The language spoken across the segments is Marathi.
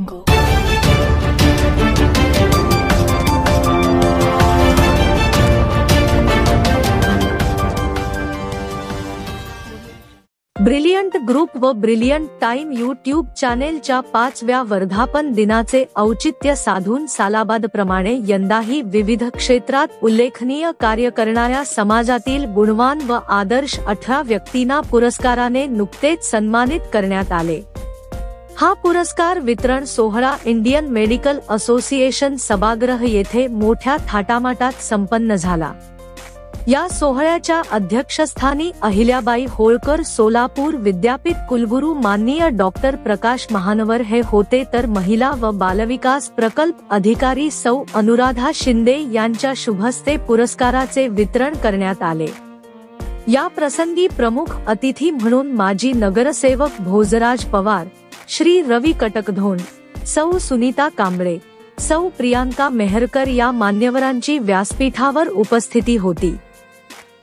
jungle. ब्रिलियंट ग्रुप व ब्रिलियंट टाइम यूट्यूब चॅनेलच्या 5व्या वर्धापन दिनाचे औचित्य साधून सालाबादप्रमाणे यंदाही विविध क्षेत्रात उल्लेखनीय कार्य करणाऱ्या समाजातील गुणवान व आदर्श 18 व्यक्तींना पुरस्काराने नुकतेच सन्मानित करण्यात आले। हा पुरस्कार वितरण सोहळा इंडियन मेडिकल असोसिएशन सभागृह येथे मोठ्या थाटामाटात संपन्न झाला। या सोहळ्याच्या अध्यक्षस्थानी अहिल्याबाई होळकर सोलापूर विद्यापीठ कुलगुरू माननीय डॉक्टर प्रकाश महानवर हे होते, तर महिला व बालविकास प्रकल्प अधिकारी सौ अनुराधा शिंदे यांच्या शुभहस्ते पुरस्काराचे वितरण करण्यात आले। या प्रसंगी प्रमुख अतिथी म्हणून माजी नगरसेवक भोजराज पवार, श्री रवी कटकधोंड, सौ सुनीता कांबळे, सौ प्रियांका मेहरकर या मान्यवरांची व्यासपीठावर उपस्थिती होती।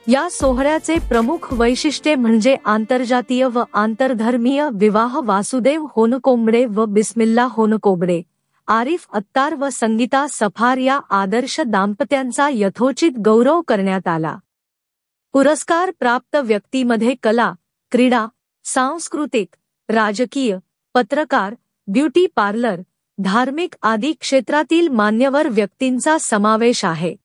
या सोहळ्याचे प्रमुख वैशिष्ट्य म्हणजे आंतरजातीय व आंतरधर्मीय विवाह वासुदेव होनकोंबडे व बिस्मिल्ला होनकोंबडे, आरिफ अत्तार व संगीता सफार या आदर्श दाम्पत्यांचा यथोचित गौरव करण्यात आला। पुरस्कार प्राप्त व्यक्तीमध्ये कला, क्रीडा, सांस्कृतिक, राजकीय, पत्रकार, ब्युटी पार्लर, धार्मिक आदी क्षेत्रातील मान्यवर व्यक्तींचा समावेश आहे।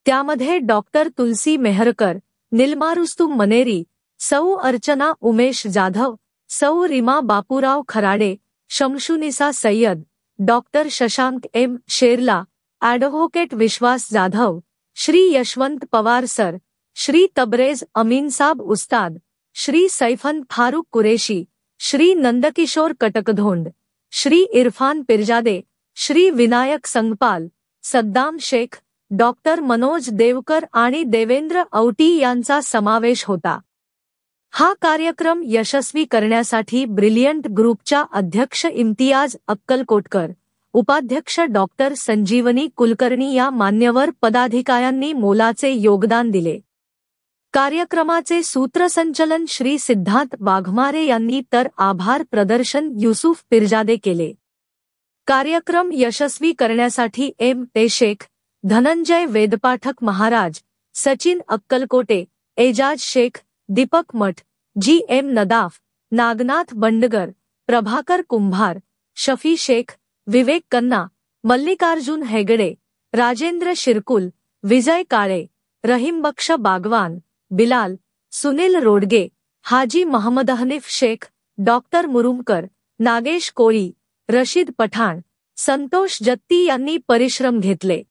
त्यामध्ये डॉक्टर तुलसी मेहरकर, निलमारुस्तुम मनेरी, सौ अर्चना उमेश जाधव, सौ Reema Bapurao Kharade, Shamshunisa Sayyad, doctor Shashank M Sherla, advocate Vishwas Jadhav, Shri Yashwant Pawar sir, Shri Tabrez Aminsab Ustad, Shri Saifan Farooq Qureshi, Shri Nandkishor Katakdhond, Shri Irfan Pirjade, Shri Vinayak Sangpal, Saddam Shaikh, doctor Manoj Devkar आणि देवेंद्र औटी यांचा समावेश होता। हा कार्यक्रम यशस्वी करण्यासाठी ब्रिलियंट ग्रुपच्या अध्यक्ष इम्तियाज अक्कलकोटकर, उपाध्यक्ष डॉक्टर संजीवनी कुलकर्णी या मान्यवर पदाधिकाऱ्यांनी मोलाचे योगदान दिले। कार्यक्रमाचे सूत्रसंचलन श्री सिद्धार्थ वाघमारे यांनी तर आभार प्रदर्शन युसुफ पिरजादे केले। कार्यक्रम यशस्वी करण्यासाठी M.T. शेख, धनंजय वेदपाठक महाराज, सचिन अक्कलकोटे, एजाज शेख, दीपक मठ, G.M. नदाफ, नागनाथ बंडगर, प्रभाकर कुंभार, शफी शेख, विवेक कन्ना, मल्लिकार्जुन हेगडे, राजेंद्र शिरकुल, विजय काळे, रहीमबक्ष बागवान, बिलाल, सुनील रोडगे, हाजी महम्मद हनीफ शेख, डॉक्टर मुरुमकर, नागेश कोळी, रशीद पठाण, संतोष जत्ती यांनी परिश्रम घेतले।